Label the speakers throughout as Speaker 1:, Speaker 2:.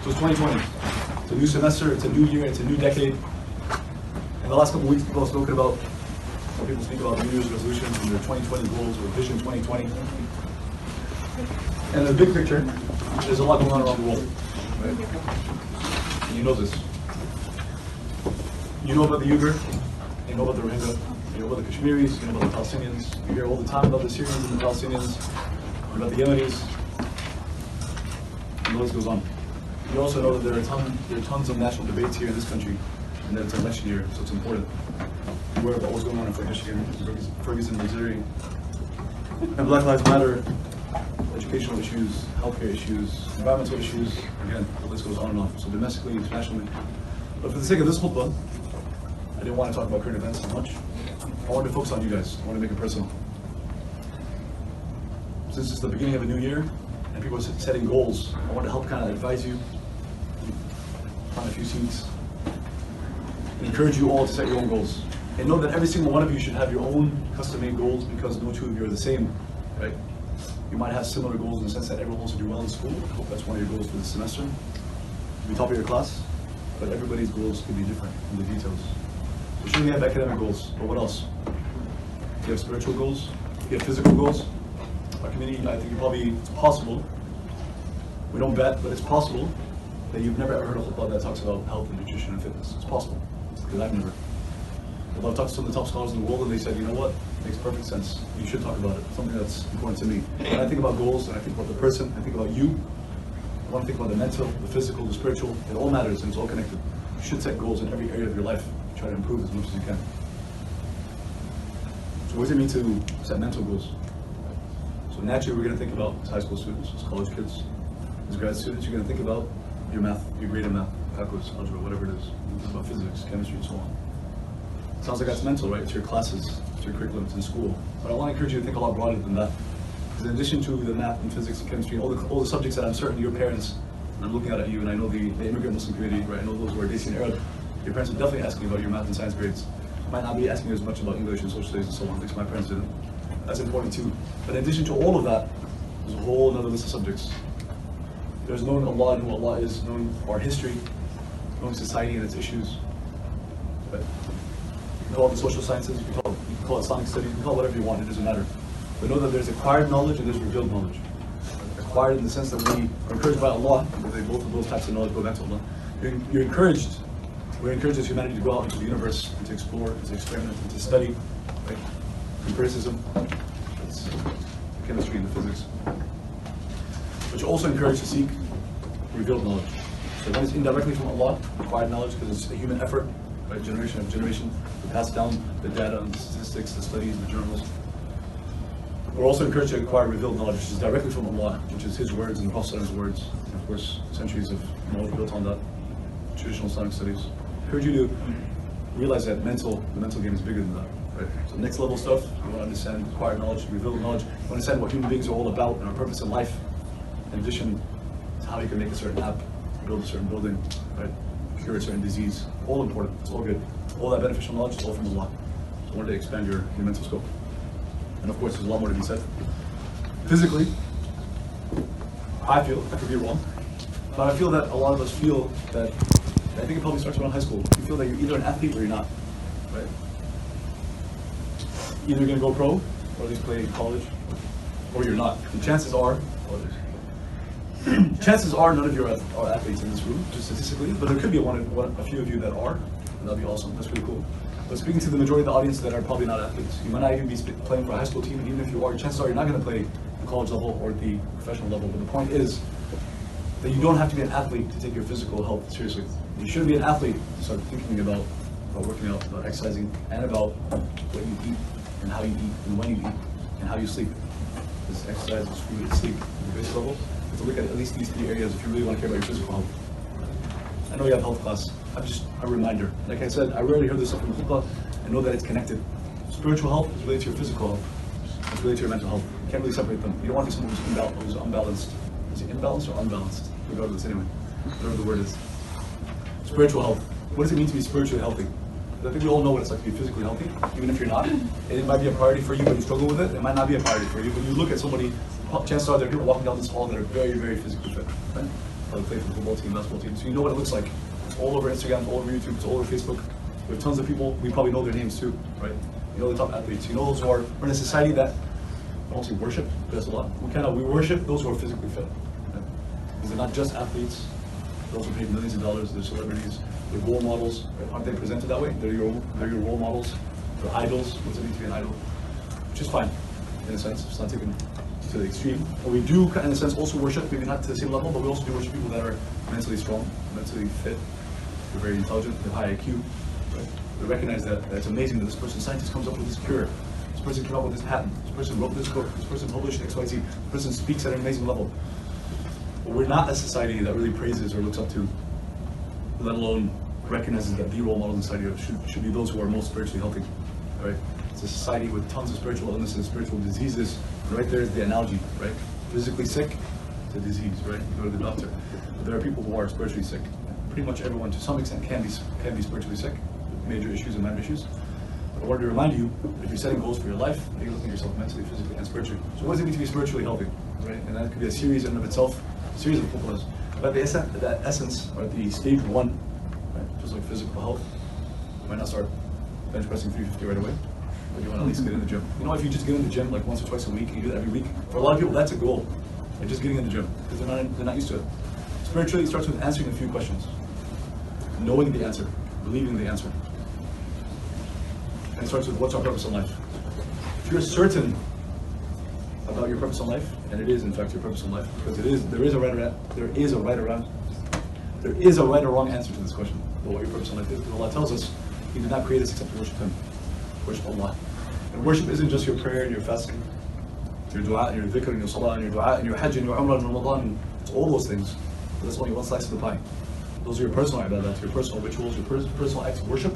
Speaker 1: So it's 2020. It's a new semester, it's a new year, it's a new decade. In the last couple of weeks, people have spoken about, some people speak about New Year's resolutions and their 2020 goals or Vision 2020. And in the big picture, there's a lot going on around the world, right? And you know this. You know about the Uyghur, you know about the Rohingya, you know about the Kashmiris, you know about the Palestinians. You hear all the time about the Syrians and the Palestinians, about the Yemenis, and the list goes on. You also know that there are tons of national debates here in this country, and that it's an election year, so it's important. Be aware about what's going on in Michigan, Ferguson, Missouri, and Black Lives Matter, educational issues, healthcare issues, environmental issues. Again, the list goes on and on. So domestically, internationally. But for the sake of this khutbah, I didn't want to talk about current events as much. I wanted to focus on you guys. I want to make it personal. Since it's the beginning of a new year, and people are setting goals, I want to help kind of advise you, find a few seats, and encourage you all to set your own goals. And know that every single one of you should have your own custom-made goals, because no two of you are the same, right? You might have similar goals in the sense that everyone wants to do well in school. I hope that's one of your goals for this semester. Be top of your class, but everybody's goals could be different in the details. So sure, you have academic goals, but what else? You have spiritual goals, you have physical goals. Our community, I think it's possible, we don't bet, but it's possible that you've never ever heard a khutbah that talks about health and nutrition and fitness. It's possible, because I've never. Although I've talked to some of the top scholars in the world, and they said, you know what, it makes perfect sense. You should talk about it, something that's important to me. When I think about goals, and I think about the person, I think about you, I want to think about the mental, the physical, the spiritual. It all matters, and it's all connected. You should set goals in every area of your life. Try to improve as much as you can. So what does it mean to set mental goals? So naturally, we're going to think about as high school students, as college kids, as grad students, you're going to think about your math, your grade in math, calculus, algebra, whatever it is. You think about physics, chemistry, and so on. Sounds like that's mental, right? It's your classes, it's your curriculum, it's in school. But I want to encourage you to think a lot broader than that. Because in addition to the math and physics and chemistry, all the subjects that I'm certain your parents, and I'm looking out at you, and I know the immigrant Muslim community, right? I know those who are Dacian Arab, your parents are definitely asking about your math and science grades. Might not be asking as much about English and social studies and so on, at least my parents didn't. That's important too. But in addition to all of that, there's a whole other list of subjects. There's knowing Allah and who Allah is, knowing our history, knowing society and its issues. But you can call it the social sciences, you can call it Islamic studies, you can call it whatever you want, it doesn't matter. But know that there's acquired knowledge and there's revealed knowledge. Acquired in the sense that we are encouraged by Allah, because both of those types of knowledge go back to Allah. You're encouraged, we're encouraged as humanity to go out into the universe and to explore, and to experiment, and to study, right? Empiricism, that's chemistry and the physics. But you're also encouraged to seek revealed knowledge. So one is indirectly from Allah, acquired knowledge, because it's a human effort, right? Generation after generation, to pass down the data and the statistics, the studies, the journals. We're also encouraged to acquire revealed knowledge, which is directly from Allah, which is His words and the Prophet's words, and of course, centuries of knowledge built on that, traditional Islamic studies. I encourage you to realize that the mental game is bigger than that. Right. So next level stuff, you want to understand acquired knowledge, revealed knowledge, you want to understand what human beings are all about and our purpose in life, in addition to how you can make a certain app, build a certain building, right? Cure a certain disease. All important, it's all good. All that beneficial knowledge is all from Allah. So I wanted to expand your mental scope. And of course, there's a lot more to be said. Physically, I feel, I could be wrong, but I feel that a lot of us feel that, I think it probably starts around high school, you feel that you're either an athlete or you're not, right? Either you're going to go pro, or at least play in college, or you're not. And chances are none of you are athletes in this room, just statistically, but there could be a few of you that are, and that'd be awesome, that's really cool. But speaking to the majority of the audience that are probably not athletes, you might not even be playing for a high school team, and even if you are, chances are you're not going to play the college level or the professional level. But the point is that you don't have to be an athlete to take your physical health seriously. You should be an athlete to start thinking about working out, about exercising, and about what you eat, and how you eat, and when you eat, and how you sleep. Because exercise is food and sleep at the base level. You have to look at least these three areas if you really want to care about your physical health. I know you have health class. I'm just a reminder. Like I said, I rarely hear this stuff from the khutbah. I know that it's connected. Spiritual health is related to your physical health. It's related to your mental health. You can't really separate them. You don't want to be someone who's unbalanced. Is it imbalanced or unbalanced? Regardless, anyway. Whatever the word is. Spiritual health. What does it mean to be spiritually healthy? I think we all know what it's like to be physically healthy, even if you're not. It might be a priority for you, but you struggle with it. It might not be a priority for you. When you look at somebody, chances are there are people walking down this hall that are very, very physically fit. Right? probably played for the football team, basketball team, so you know what it looks like. It's all over Instagram, it's all over YouTube, it's all over Facebook. We have tons of people, we probably know their names too, right? You know the top athletes, you know those who are, we're in a society that, I don't say worship, but that's a lot. We worship those who are physically fit. Right? Because they're not just athletes, those who paid millions of dollars, they're celebrities, they're role models, right? Aren't they presented that way? They're your role models, they're idols. What's it mean to be an idol? Which is fine, in a sense, it's not taken to the extreme. But we do, in a sense, also worship, maybe not to the same level, but we also do worship people that are mentally strong, mentally fit, they're very intelligent, they have high IQ. Right? We recognize that it's amazing that this person, scientist, comes up with this cure. This person came up with this patent. This person wrote this book. This person published XYZ. This person speaks at an amazing level. But we're not a society that really praises or looks up to, let alone recognizes that the role models in society should be those who are most spiritually healthy. Right? It's a society with tons of spiritual illnesses, spiritual diseases. And right there is the analogy, right? Physically sick, it's a disease, right? You go to the doctor. But there are people who are spiritually sick. Pretty much everyone, to some extent, can be spiritually sick, major issues and minor issues. But I wanted to remind you, if you're setting goals for your life, you're looking at yourself mentally, physically, and spiritually. So what does it mean to be spiritually healthy, right? And that could be a series in and of itself, a series of khutbahs. But that essence, or the stage one, right? Just like physical health, you might not start bench pressing 350 right away, but you want to at least get in the gym. You know, if you just get in the gym like once or twice a week, and you do that every week, for a lot of people, that's a goal. Like just getting in the gym, because they're not used to it. Spiritually, it starts with answering a few questions. Knowing the answer, believing the answer. And it starts with what's our purpose in life. If you're certain about your purpose in life, and it is in fact your purpose in life, because there is a right or wrong answer to this question about what your purpose in life is. Because Allah tells us He did not create us except to worship Him. Worship Allah. And worship isn't just your prayer and your fasting, your dua and your dhikr and your salah and your dua and your hajj and your umrah and Ramadan. It's all those things. But that's only one slice of the pie. Those are your personal ibadat, your personal rituals, your personal acts of worship.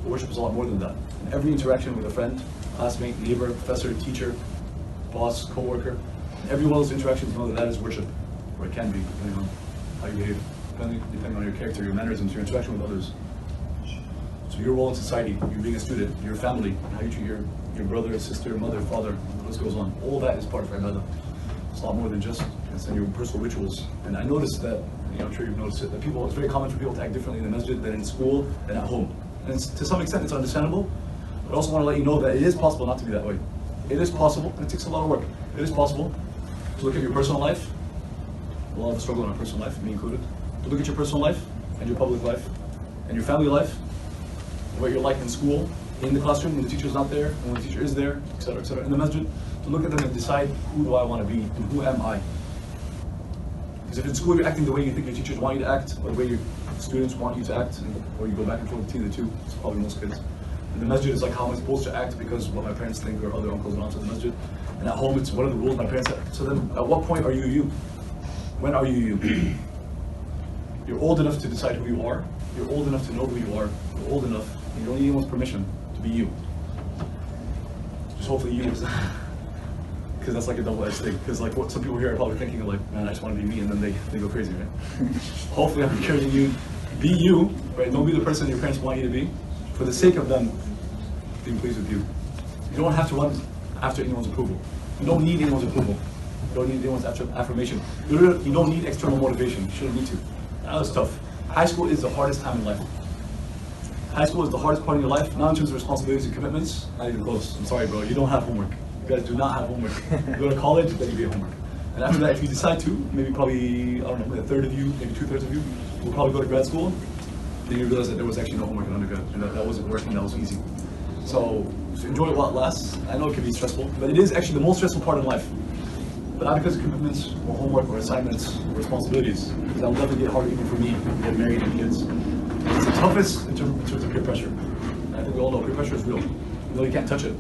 Speaker 1: But worship is a lot more than that. And every interaction with a friend, classmate, neighbor, professor, teacher, boss, co-worker, every one of those interactions, know that is worship, or it can be, depending on how you behave, depending on your character, your mannerisms, your interaction with others. So your role in society, you being a student, your family, how you treat your brother, sister, mother, father, the list goes on. All that is part of ibadah. It's a lot more than just your personal rituals. And I noticed that, I'm sure you've noticed it, that it's very common for people to act differently in the masjid than in school than at home. And to some extent it's understandable, but I also want to let you know that it is possible not to be that way. It is possible, and it takes a lot of work. It is possible to look at your personal life, a lot of the struggle in our personal life, me included, to look at your personal life, and your public life, and your family life, what you're like in school, in the classroom, when the teacher's not there, and when the teacher is there, etc., in the masjid, to look at them and decide, who do I want to be, and who am I? Because if in school you're acting the way you think your teachers want you to act, or the way your students want you to act, or you go back and forth between the two, it's probably most kids. And the masjid is like, how am I supposed to act because what my parents think, or other uncles and aunts at the masjid. And at home, it's what are the rules my parents have. So then, at what point are you you? When are you you? You're old enough to decide who you are. You're old enough to know who you are. You're old enough, and you don't need anyone's permission to be you. Just hopefully you, because that's like a double-edged thing. Because like what some people here are probably thinking, like, man, I just want to be me, and then they go crazy, right? Hopefully I'm encouraging you, be you, right? Don't be the person your parents want you to be, for the sake of them being pleased with you. You don't have to run after anyone's approval. You don't need anyone's approval. You don't need anyone's affirmation. You don't need external motivation. You shouldn't need to. That's tough. High school is the hardest time in life. High school is the hardest part of your life, not in terms of responsibilities and commitments, not even close. I'm sorry, bro, you don't have homework. You guys do not have homework. You go to college, then you get homework. And after that, if you decide to, maybe probably, I don't know, maybe a third of you, maybe 2/3 of you will probably go to grad school. Then you realize that there was actually no homework in undergrad, and that wasn't working, that was easy. So enjoy it while it lasts. I know it can be stressful, but it is actually the most stressful part in life. But not because of commitments, or homework, or assignments, or responsibilities, because that will definitely get harder even for me, get married and kids. It's the toughest in terms of peer pressure. And I think we all know peer pressure is real. You know you can't touch it.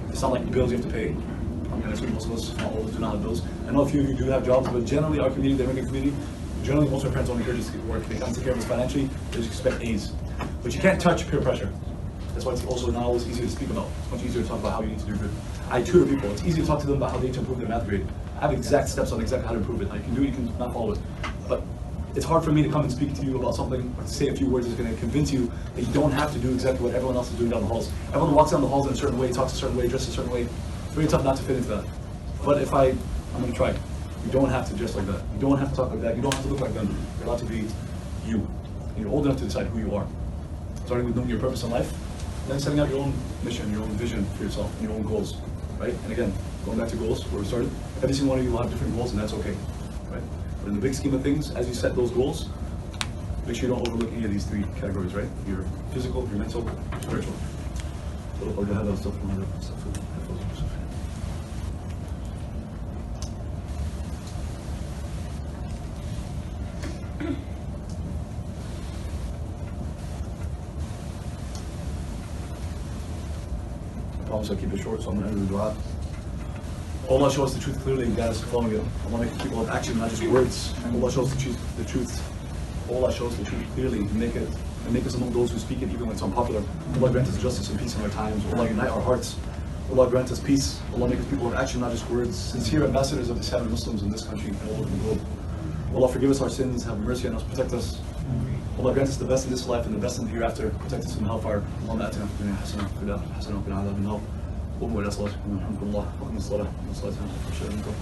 Speaker 1: It's not like bills you have to pay. I'm going to assume most of us, not all of us, do not have bills. I know a few of you do have jobs, but generally our community, the American community, generally most of our parents don't encourage us to get work. They can't take care of us financially, they just expect A's. But you can't touch peer pressure. That's why it's also not always easy to speak about. It's much easier to talk about how you need to do good. I tutor people. It's easy to talk to them about how they need to improve their math grade. I have exact steps on exactly how to improve it. You can do it, you can not follow it. But it's hard for me to come and speak to you about something, or to say a few words that's going to convince you that you don't have to do exactly what everyone else is doing down the halls. Everyone walks down the halls in a certain way, talks a certain way, dresses a certain way. It's very tough not to fit into that. But I'm going to try. You don't have to dress like that. You don't have to talk like that. You don't have to look like them. You're allowed to be you. And you're old enough to decide who you are. Starting with knowing your purpose in life, and then setting out your own mission, your own vision for yourself, and your own goals, right? And again, going back to goals, where we started, every single one of you will have different goals, and that's okay, right? But in the big scheme of things, as you set those goals, make sure you don't overlook any of these three categories, right? Your physical, your mental, your spiritual. I promise I'll keep it short, so I'm going to end the dua. Allah shows us the truth clearly, guys, following it. Allah makes people of action, not just words. Allah shows the truth. Allah shows the truth clearly and make us among those who speak it even when it's unpopular. Allah grant us justice and peace in our times. Allah unite our hearts. Allah grant us peace. Allah make us people of action, not just words. Sincere ambassadors of Islam and Muslims in this country and all over the globe. Allah forgive us our sins, have mercy on us, protect us. Allah grant us the best in this life and the best in the hereafter. Protect us from hellfire. Allahumma atina fid dunya hasanah wa fil akhirati hasanah wa qina adhaban nar. قوموا إلى صلاتكم يرحمكم الله وأقيموا الصلاة والصلاة على رسول الله.